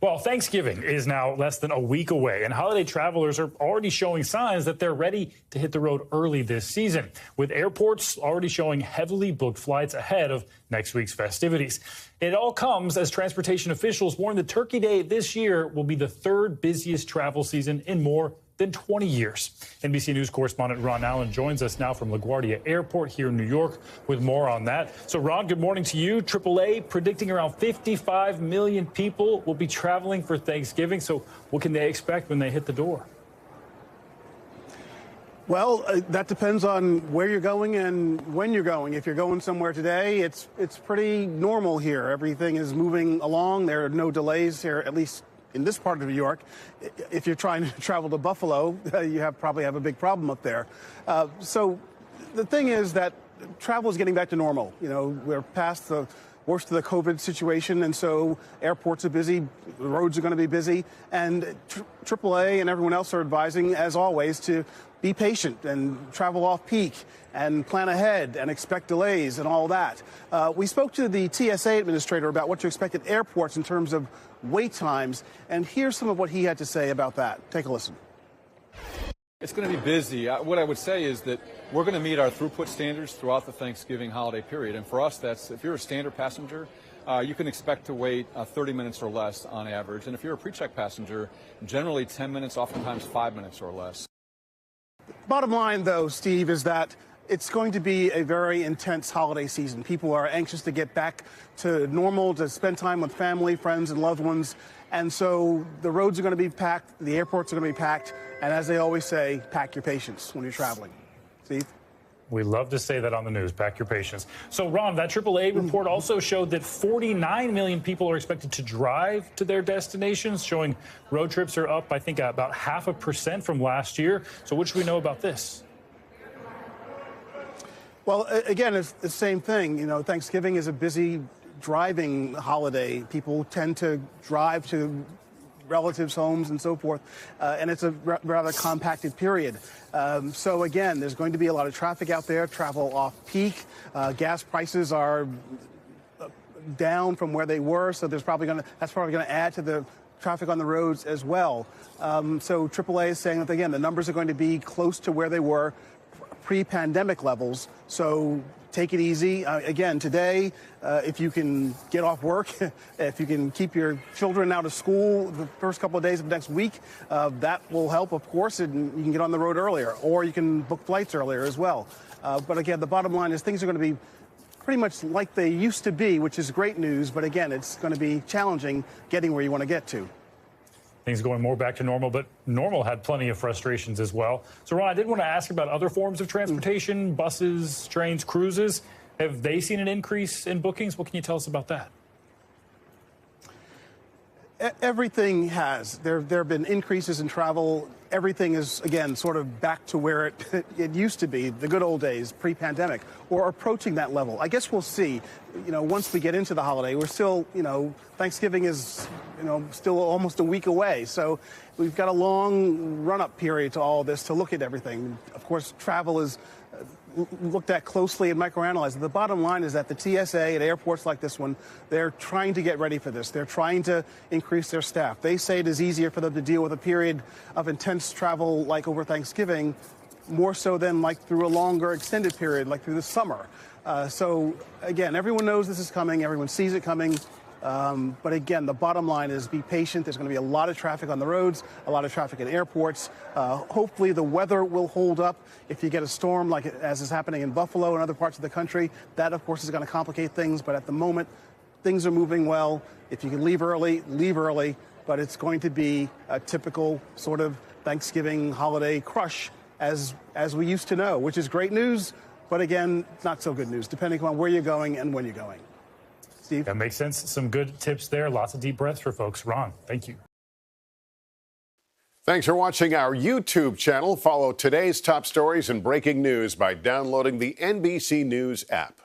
Well, Thanksgiving is now less than a week away, and holiday travelers are already showing signs that they're ready to hit the road early this season, with airports already showing heavily booked flights ahead of next week's festivities. It all comes as transportation officials warn that Turkey Day this year will be the third busiest travel season in more than 20 years. NBC News correspondent Ron Allen joins us now from LaGuardia Airport here in New York with more on that. So, Ron, good morning to you. AAA predicting around 55 million people will be traveling for Thanksgiving. So what can they expect when they hit the door? Well, that depends on where you're going and when you're going. If you're going somewhere today, it's pretty normal here. Everything is moving along. There are no delays here, at least in this part of New York. If you're trying to travel to Buffalo, you probably have a big problem up there. So the thing is that travel is getting back to normal. You know, we're past the worst of the COVID situation, and so airports are busy, the roads are going to be busy, and AAA and everyone else are advising, as always, to be patient and travel off peak and plan ahead and expect delays and all that. We spoke to the TSA administrator about what to expect at airports in terms of wait times, and here's some of what he had to say about that. Take a listen. It's going to be busy. What I would say is that we're going to meet our throughput standards throughout the Thanksgiving holiday period. And for us, that's if you're a standard passenger, you can expect to wait 30 minutes or less on average. And if you're a pre-check passenger, generally 10 minutes, oftentimes 5 minutes or less. Bottom line, though, Steve, is that it's going to be a very intense holiday season. People are anxious to get back to normal, to spend time with family, friends, and loved ones. And so the roads are going to be packed, the airports are going to be packed, and as they always say, pack your patience when you're traveling. Steve? We love to say that on the news, pack your patience. So, Ron, that AAA report also showed that 49 million people are expected to drive to their destinations, showing road trips are up, I think, about 0.5% from last year. So what should we know about this? Well, again, it's the same thing. You know, Thanksgiving is a busy driving holiday. People tend to drive to relatives' homes and so forth, and it's a rather compacted period. So again, there's going to be a lot of traffic out there, travel off peak. Gas prices are down from where they were, so that's probably going to add to the traffic on the roads as well. So AAA is saying that, again, the numbers are going to be close to where they were pre-pandemic levels. So take it easy. Again, today, if you can get off work, if you can keep your children out of school the first couple of days of next week, that will help, of course, and you can get on the road earlier, or you can book flights earlier as well. But again, the bottom line is things are going to be pretty much like they used to be, which is great news. But again, it's going to be challenging getting where you want to get to. Things going more back to normal, but normal had plenty of frustrations as well. So, Ron, I did want to ask about other forms of transportation, buses, trains, cruises. Have they seen an increase in bookings? What can you tell us about that? Everything has. There have been increases in travel. Everything is, again, sort of back to where it used to be, the good old days, pre-pandemic, or approaching that level. I guess we'll see. You know, once we get into the holiday, we're still, you know, Thanksgiving is, you know, still almost a week away. So we've got a long run-up period to all this to look at everything. Of course, travel is looked at closely and microanalyzed. The bottom line is that the TSA at airports like this one, they're trying to get ready for this. They're trying to increase their staff. They say it is easier for them to deal with a period of intense travel like over Thanksgiving, more so than like through a longer extended period, like through the summer. So again, everyone knows this is coming. Everyone sees it coming. But again, the bottom line is be patient. There's going to be a lot of traffic on the roads, a lot of traffic at airports. Hopefully the weather will hold up. If you get a storm like as is happening in Buffalo and other parts of the country, that of course is going to complicate things. But at the moment, things are moving well. If you can leave early, leave early. But it's going to be a typical sort of Thanksgiving holiday crush as we used to know, which is great news. But again, not so good news, depending on where you're going and when you're going. Steve? That makes sense. Some good tips there. Lots of deep breaths for folks. Ron, thank you. Thanks for watching our YouTube channel. Follow today's top stories and breaking news by downloading the NBC News app.